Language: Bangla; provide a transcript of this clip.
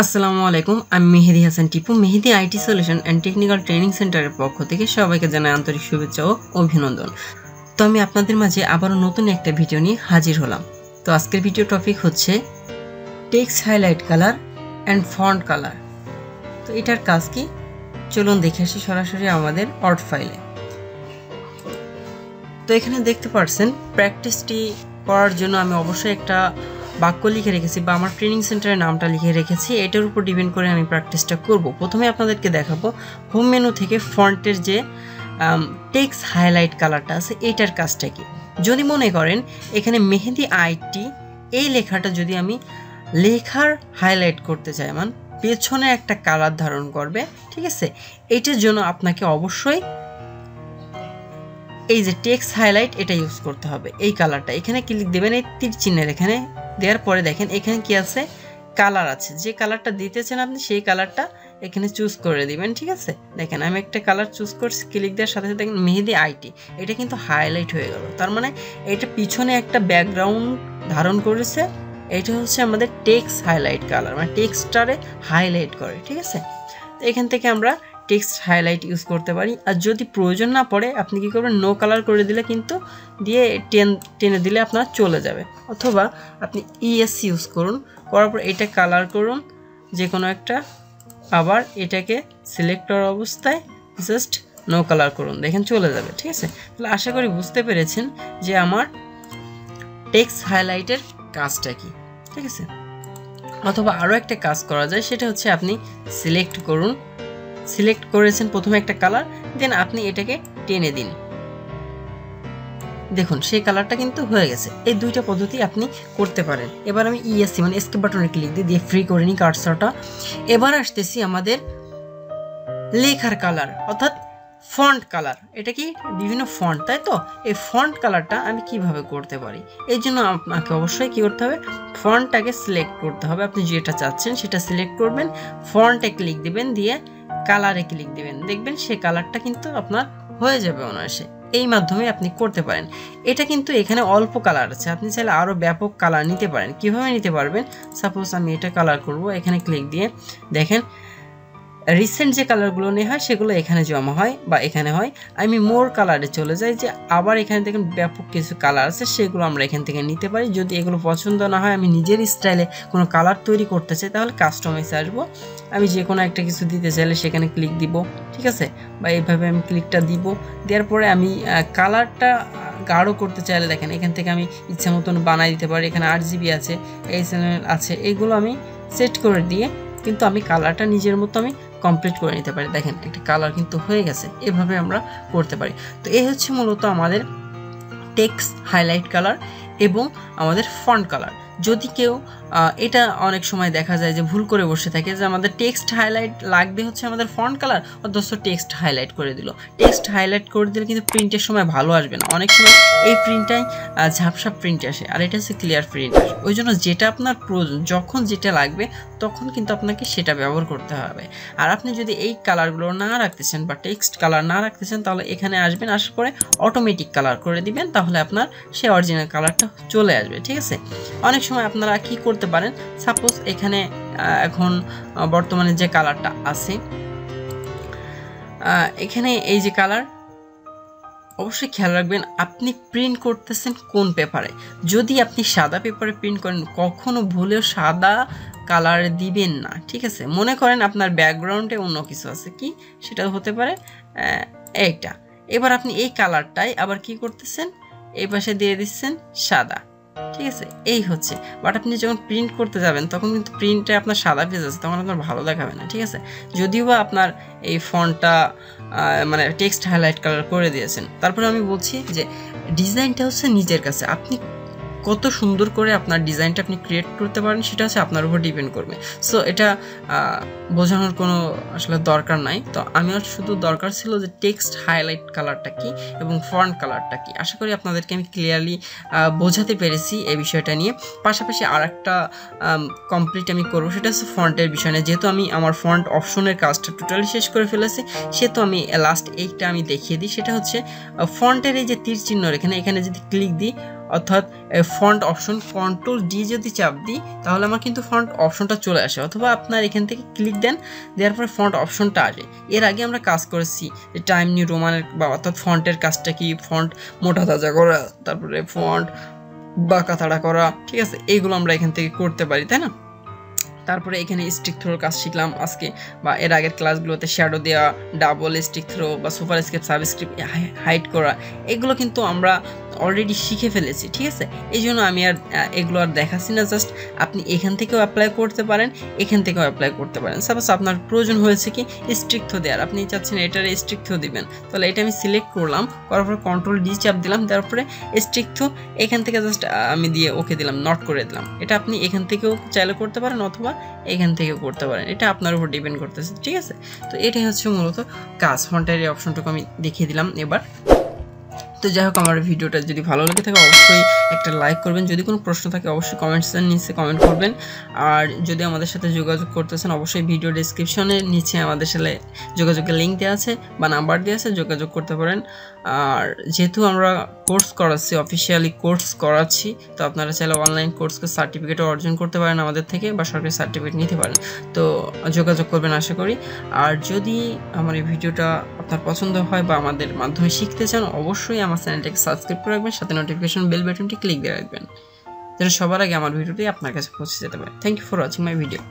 আসসালামু আলাইকুম, আমি Mehedi Hasan Tipu. Mehedi IT solution and technical training সেন্টারের পক্ষ থেকে সবাইকে জানাই আন্তরিক শুভেচ্ছা ও অভিনন্দন। তো আমি আপনাদের মাঝে আবারও নতুন একটা ভিডিও নিয়ে হাজির হলাম। তো আজকের ভিডিও টপিক হচ্ছে text highlight colour and font colour. তো এটার কাজ কি, চলুন দেখে আসি সরাসরি আমাদের ওয়ার্ড ফাইলে। তো এখানে দেখতে পাচ্ছেন প্র্যাকটিসটি করার জন্য আমি অবশ্যই একটা বাক্য লিখে রেখেছি বা আমার ট্রেনিং সেন্টারের নামটা লিখে রেখেছি। এটার উপর ডিপেন্ড করে আমি প্র্যাকটিসটা করব। প্রথমে আপনাদেরকে দেখাবো হোম মেনু থেকে ফন্টের যে টেক্সট হাইলাইট কালারটা আছে এইটার কাজটা কি। যদি মনে করেন এখানে মেহেদি আইটি এই লেখাটা যদি আমি লেখার হাইলাইট করতে চাই, মানে পেছনে একটা কালার ধারণ করবে, ঠিক আছে, এইটার জন্য আপনাকে অবশ্যই এই যে টেক্সট হাইলাইট এটা ইউজ করতে হবে। এই কালারটা এখানে ক্লিক দেবেন, এই তীর চিহ্নের এখানে দেওয়ার পরে দেখেন এখানে কি আছে, কালার আছে। যে কালারটা দিতেছেন আপনি সেই কালারটা এখানে চুজ করে দিবেন, ঠিক আছে। দেখেন আমি একটা কালার চুজ করছি, ক্লিক দেওয়ার সাথে সাথে দেখেন মেহেদি আইটি এটা কিন্তু হাইলাইট হয়ে গেল। তার মানে এটা পিছনে একটা ব্যাকগ্রাউন্ড ধারণ করেছে। এটা হচ্ছে আমাদের টেক্সট হাইলাইট কালার, মানে টেক্সটটারে হাইলাইট করে, ঠিক আছে। তো এখান থেকে আমরা টেক্সট হাইলাইট ইউজ করতে পারি। আর যদি প্রয়োজন না পড়ে আপনি কি করবেন, নো কালার করে দিলে কিন্তু দিয়ে টেনে দিলে আপনার চলে যাবে। অথবা আপনি ইএস ইউজ করুন, করার পর এটা কালার করুন যে কোনো একটা, আবার এটাকে সিলেক্ট করার অবস্থায় জাস্ট নো কালার করুন, দেখেন চলে যাবে, ঠিক আছে। তাহলে আশা করি বুঝতে পেরেছেন যে আমার টেক্সট হাইলাইটের কাজটা কি, ঠিক আছে। অথবা আরও একটা কাজ করা যায়, সেটা হচ্ছে আপনি সিলেক্ট করুন, সিলেক্ট করেছেন প্রথমে একটা কালার, দেন আপনি এটাকে টেনে দিন, দেখুন সেই কালারটা কিন্তু হয়ে গেছে। এই দুইটা পদ্ধতি আপনি করতে পারেন। এবার আমি ইএসসি মানে এসকেপ বাটনে ক্লিক দিয়ে ফ্রি করে নিই কার্সরটা। এবার আসতেছি আমাদের লেখার কালার অর্থাৎ ফন্ট কালার। এটা কি বিভিন্ন ফন্ট, তাই তো। এই ফন্ট কালারটা আমি কিভাবে করতে পারি, এই জন্য আপনাকে অবশ্যই কি করতে হবে, ফন্টটাকে সিলেক্ট করতে হবে। আপনি যেটা চাচ্ছেন সেটা সিলেক্ট করবেন, ফন্টে ক্লিক দিবেন, দিয়ে কালারে ক্লিক দিবেন, দেখবেন সেই কালারটা কিন্তু আপনার হয়ে যাবে অনায়াসে। এই মাধ্যমে আপনি করতে পারেন। এটা কিন্তু এখানে অল্প কালার আছে, আপনি চাইলে আরও ব্যাপক কালার নিতে পারেন। কিভাবে নিতে পারবেন, সাপোজ আমি এটা কালার করব, এখানে ক্লিক দিয়ে দেখেন রিসেন্ট যে কালারগুলো নেওয়া হয় সেগুলো এখানে জমা হয় বা এখানে হয়। আমি মোর কালারে চলে যাই, যে আবার এখানে দেখুন ব্যাপক কিছু কালার আছে, সেগুলো আমরা এখান থেকে নিতে পারি। যদি এগুলো পছন্দ না হয়, আমি নিজের স্টাইলে কোনো কালার তৈরি করতে চাই, তাহলে কাস্টমাইজে আসবো। আমি যে কোনো একটা কিছু দিতে চাইলে সেখানে ক্লিক দিব, ঠিক আছে, বা এইভাবে আমি ক্লিকটা দিব। দেওয়ার পরে আমি কালারটা গাঢ় করতে চাইলে দেখেন এখান থেকে আমি ইচ্ছা মতন বানাই দিতে পারি। এখানে 8GB আছে, HTML আছে, এইগুলো আমি সেট করে দিয়ে কিন্তু আমি কালারটা নিজের মতো আমি কমপ্লিট করে নিতে পারি। দেখেন একটা কালার কিন্তু হয়ে গেছে। এভাবে আমরা করতে পারি। তো এই হচ্ছে মূলত আমাদের টেক্সট হাইলাইট কালার এবং আমাদের ফন্ট কালার। যদি কেউ এটা অনেক সময় দেখা যায় যে ভুল করে বসে থাকে যে আমাদের টেক্সট হাইলাইট লাগবে হচ্ছে আমাদের ফন্ট কালার, অথচ টেক্সট হাইলাইট করে দিল। টেক্সট হাইলাইট করে দিলে কিন্তু প্রিন্টের সময় ভালো আসবে না। অনেক সময় এই প্রিন্টটাই ঝাপসা প্রিন্ট আসে, আর এটা হচ্ছে ক্লিয়ার প্রিন্ট আসে। ওই জন্য যেটা আপনার প্রয়োজন, যখন যেটা লাগবে তখন কিন্তু আপনাকে সেটা ব্যবহার করতে হবে। আর আপনি যদি এই কালারগুলো না রাখতেছেন বা টেক্সট কালার না রাখতেছেন, তাহলে এখানে আসবেন, আসার পরে অটোমেটিক কালার করে দিবেন, তাহলে আপনার সেই অরিজিনাল কালারটা চলে আসবে, ঠিক আছে। অনেক সময় আপনারা কি করতে পারেন, সাপোজ এখানে এখন বর্তমানে যে কালারটা আছে, এখানে এই যে কালার, অবশ্যই খেয়াল রাখবেন আপনি প্রিন্ট করতেছেন কোন পেপারে। যদি আপনি সাদা পেপারে প্রিন্ট করেন, কখনো ভুলেও সাদা কালার দিবেন না, ঠিক আছে। মনে করেন আপনার ব্যাকগ্রাউন্ডে অন্য কিছু আছে, কি সেটা হতে পারে এইটা। এবার আপনি এই কালারটাই আবার কি করতেছেন, এই পাশে দিয়ে দিচ্ছেন সাদা, ঠিক আছে। এই হচ্ছে, বাট আপনি যখন প্রিন্ট করতে যাবেন তখন কিন্তু প্রিন্টে আপনার সাদা পেজ আছে, তখন আপনার ভালো দেখাবে না, ঠিক আছে। যদিও বা আপনার এই ফন্টটা মানে টেক্সট হাইলাইট কালার করে দিয়েছেন। তারপরে আমি বলছি যে ডিজাইনটা হচ্ছে নিজের কাছে, আপনি কত সুন্দর করে আপনার ডিজাইনটা আপনি ক্রিয়েট করতে পারেন সেটা হচ্ছে আপনার উপর ডিপেন্ড করবে। সো এটা বোঝানোর কোনো আসলে দরকার নাই। তো আমার শুধু দরকার ছিল যে টেক্সট হাইলাইট কালারটা কি এবং ফন্ট কালারটা কি। আশা করি আপনাদেরকে আমি ক্লিয়ারলি বোঝাতে পেরেছি এই বিষয়টা নিয়ে। পাশাপাশি আর একটা কমপ্লিট আমি করবো, সেটা হচ্ছে ফন্টের বিষয় নিয়ে। যেহেতু আমি আমার ফন্ট অপশনের কাজটা টোটালি শেষ করে ফেলেছি, সেহেতু আমি লাস্ট এইটা আমি দেখিয়ে দিই। সেটা হচ্ছে ফন্টের এই যে তীর চিহ্ন এখানে যদি ক্লিক দিই, অর্থাৎ ফন্ট অপশন কন্ট্রোল ডি যদি চাপ দিই তাহলে আমার কিন্তু ফন্ট অপশনটা চলে আসে, অথবা আপনার এখান থেকে ক্লিক দেন, দেওয়ার পরে ফন্ট অপশনটা আসে। এর আগে আমরা কাজ করেছি যে টাইম নিউ রোমানের বা অর্থাৎ ফন্টের কাজটা কি, ফন্ট মোটা তাজা করা, তারপরে ফন্ট বাঁকা তাড়া করা, ঠিক আছে, এইগুলো আমরা এখান থেকে করতে পারি, তাই না? তারপরে এখানে স্টিক থ্রোর কাজ শিখলাম আজকে বা এর আগের ক্লাসগুলোতে, শ্যাডো দেওয়া, ডাবল স্টিক থ্রো বা সুপার স্ক্রিপ্ট সাবস্ক্রিপ্ট হাইড করা, এগুলো কিন্তু আমরা অলরেডি শিখে ফেলেছি, ঠিক আছে। এই জন্য আমি আর এগুলো আর দেখাচ্ছি না, জাস্ট আপনি এখান থেকেও অ্যাপ্লাই করতে পারেন, এখান থেকেও অ্যাপ্লাই করতে পারেন। সাপোজ আপনার প্রয়োজন হয়েছে কি স্টিক থ্রো দেওয়ার, আপনি চাচ্ছেন এটার স্টিক থ্রো দিবেন, তাহলে এটা আমি সিলেক্ট করলাম, করার পরে কন্ট্রোল ডি চাপ দিলাম, দেওয়ার পরে স্টিক থ্রো এখান থেকে জাস্ট আমি দিয়ে ওকে দিলাম, নট করে দিলাম। এটা আপনি এখান থেকেও চাইলে করতে পারেন অথবা এখান থেকেও করতে পারেন, এটা আপনার উপর ডিপেন্ড করতেছে, ঠিক আছে। তো এটাই হচ্ছে মূলত কাজ। ফন্টের এই অপশনটুকু আমি দেখিয়ে দিলাম এবার। তো যাই হোক, আমার ভিডিওটা যদি ভালো লেগে থাকে অবশ্যই একটা লাইক করবেন, যদি কোনো প্রশ্ন থাকে অবশ্যই কমেন্টসের নিচে কমেন্ট করবেন, আর যদি আমাদের সাথে যোগাযোগ করতেছেন অবশ্যই ভিডিও ডেসক্রিপশনের নিচে আমাদের সাথে যোগাযোগের লিঙ্ক দেওয়া আছে বা নাম্বার দেওয়া আছে, যোগাযোগ করতে পারেন। আর যেহেতু আমরা কোর্স করাচ্ছি, অফিসিয়ালি কোর্স করাচ্ছি, তো আপনারা চাইলে অনলাইন কোর্সকে সার্টিফিকেটও অর্জন করতে পারেন আমাদের থেকে বা সরকারি সার্টিফিকেট নিতে পারেন, তো যোগাযোগ করবেন আশা করি। আর যদি আমার এই ভিডিওটা আপনার পছন্দ হয় বা আমাদের মাধ্যমে শিখতে চান অবশ্যই আমার চ্যানেলটাকে সাবস্ক্রাইব করে রাখবেন, সাথে নোটিফিকেশন বেল বাটনটি ক্লিক দিয়ে রাখবেন যেন সবার আগে আমার ভিডিওটি আপনার কাছে পৌঁছে যেতে পারে। Thank you for watching my video.